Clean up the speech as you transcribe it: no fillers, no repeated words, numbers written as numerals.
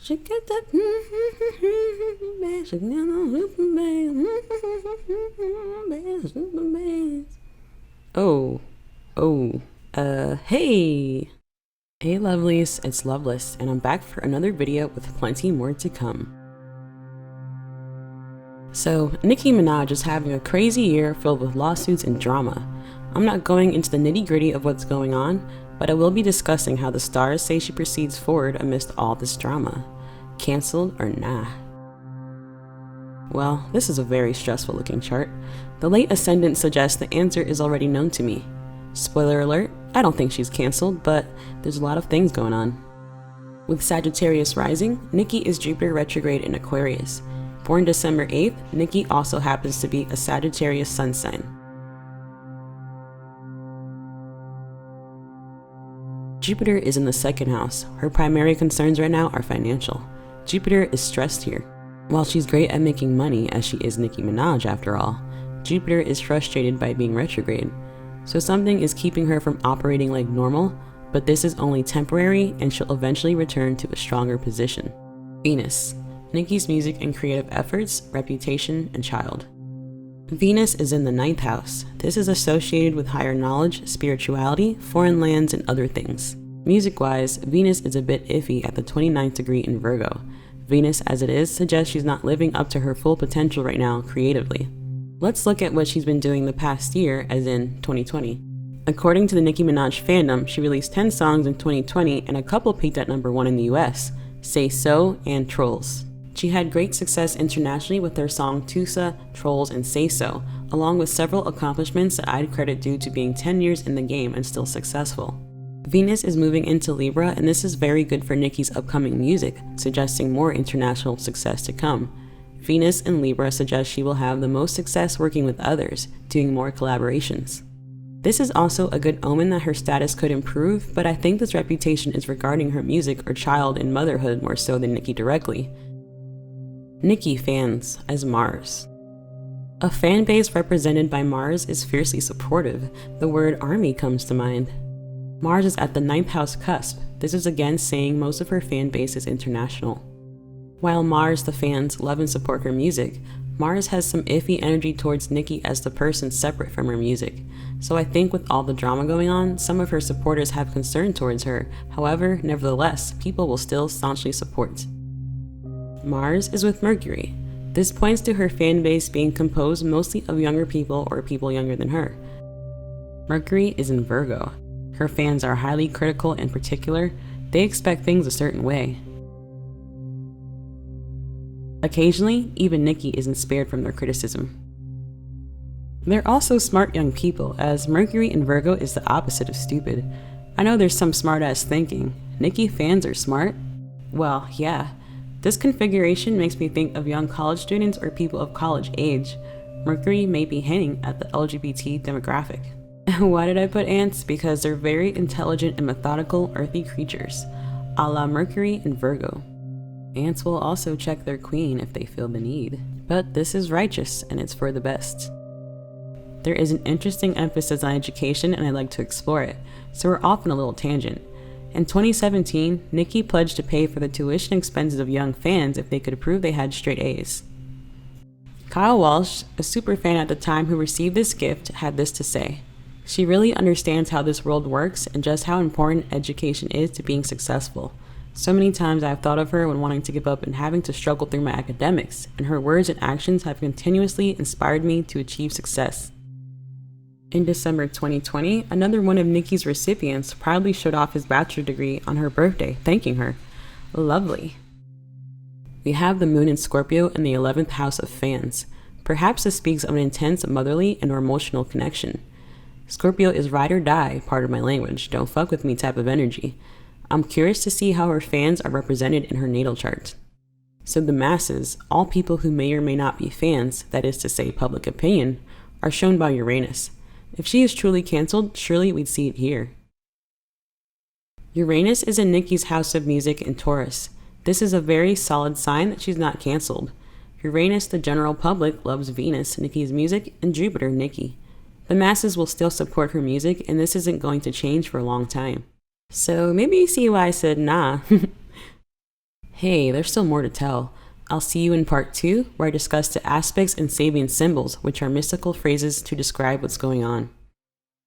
She got that hey! Hey lovelies, it's Loveless, and I'm back for another video with plenty more to come. So, Nicki Minaj is having a crazy year filled with lawsuits and drama. I'm not going into the nitty-gritty of what's going on, but I will be discussing how the stars say she proceeds forward amidst all this drama. Cancelled or nah? Well, this is a very stressful looking chart. The late ascendant suggests the answer is already known to me. Spoiler alert, I don't think she's cancelled, but there's a lot of things going on. With Sagittarius rising, Nikki is Jupiter retrograde in Aquarius. Born December 8th, Nikki also happens to be a Sagittarius sun sign. Jupiter is in the second house. Her primary concerns right now are financial. Jupiter is stressed here. While she's great at making money, as she is Nicki Minaj after all, Jupiter is frustrated by being retrograde. So something is keeping her from operating like normal, but this is only temporary and she'll eventually return to a stronger position. Venus, Nicki's music and creative efforts, reputation, and child. Venus is in the 9th house. This is associated with higher knowledge, spirituality, foreign lands, and other things. Music-wise, Venus is a bit iffy at the 29th degree in Virgo. Venus as it is suggests she's not living up to her full potential right now creatively. Let's look at what she's been doing the past year, as in 2020. According to the Nicki Minaj fandom, she released 10 songs in 2020 and a couple peaked at #1 in the US, Say So and Trolls. She had great success internationally with her song Tusa, Trolls, and Say So, along with several accomplishments that I'd credit due to being 10 years in the game and still successful. Venus is moving into Libra, and this is very good for Nicki's upcoming music, suggesting more international success to come. Venus in Libra suggests she will have the most success working with others, doing more collaborations. This is also a good omen that her status could improve, but I think this reputation is regarding her music or child and motherhood more so than Nicki directly. Nikki fans as Mars. A fan base represented by Mars is fiercely supportive. The word army comes to mind. Mars is at the 9th house cusp. This is again saying most of her fan base is international. While Mars, the fans, love and support her music, Mars has some iffy energy towards Nikki as the person separate from her music. So I think with all the drama going on, some of her supporters have concern towards her. However, nevertheless, people will still staunchly support. Mars is with Mercury. This points to her fan base being composed mostly of younger people or people younger than her. Mercury is in Virgo. Her fans are highly critical and particular. They expect things a certain way. Occasionally, even Nikki isn't spared from their criticism. They're also smart young people, as Mercury in Virgo is the opposite of stupid. I know there's some smart-ass thinking. Nikki fans are smart? Well, yeah. This configuration makes me think of young college students or people of college age. Mercury may be hinting at the LGBT demographic. Why did I put ants? Because they're very intelligent and methodical earthy creatures, a la Mercury in Virgo. Ants will also check their queen if they feel the need. But this is righteous and it's for the best. There is an interesting emphasis on education and I'd like to explore it, so we're off on a little tangent. In 2017, Nikki pledged to pay for the tuition expenses of young fans if they could prove they had straight A's. Kyle Walsh, a superfan at the time who received this gift, had this to say. She really understands how this world works and just how important education is to being successful. So many times I've thought of her when wanting to give up and having to struggle through my academics, and her words and actions have continuously inspired me to achieve success. In December 2020, another one of Nicki's recipients proudly showed off his bachelor degree on her birthday, thanking her. Lovely. We have the moon in Scorpio in the 11th house of fans. Perhaps this speaks of an intense motherly and or emotional connection. Scorpio is ride or die, part of my language, don't fuck with me type of energy. I'm curious to see how her fans are represented in her natal chart. So the masses, all people who may or may not be fans, that is to say public opinion, are shown by Uranus. If she is truly cancelled, surely we'd see it here. Uranus is in Nicki's house of music in Taurus. This is a very solid sign that she's not cancelled. Uranus, the general public, loves Venus, Nicki's music, and Jupiter, Nikki. The masses will still support her music, and this isn't going to change for a long time. So maybe you see why I said nah. Hey, there's still more to tell. I'll see you in part 2, where I discuss the aspects and Sabian symbols, which are mystical phrases to describe what's going on.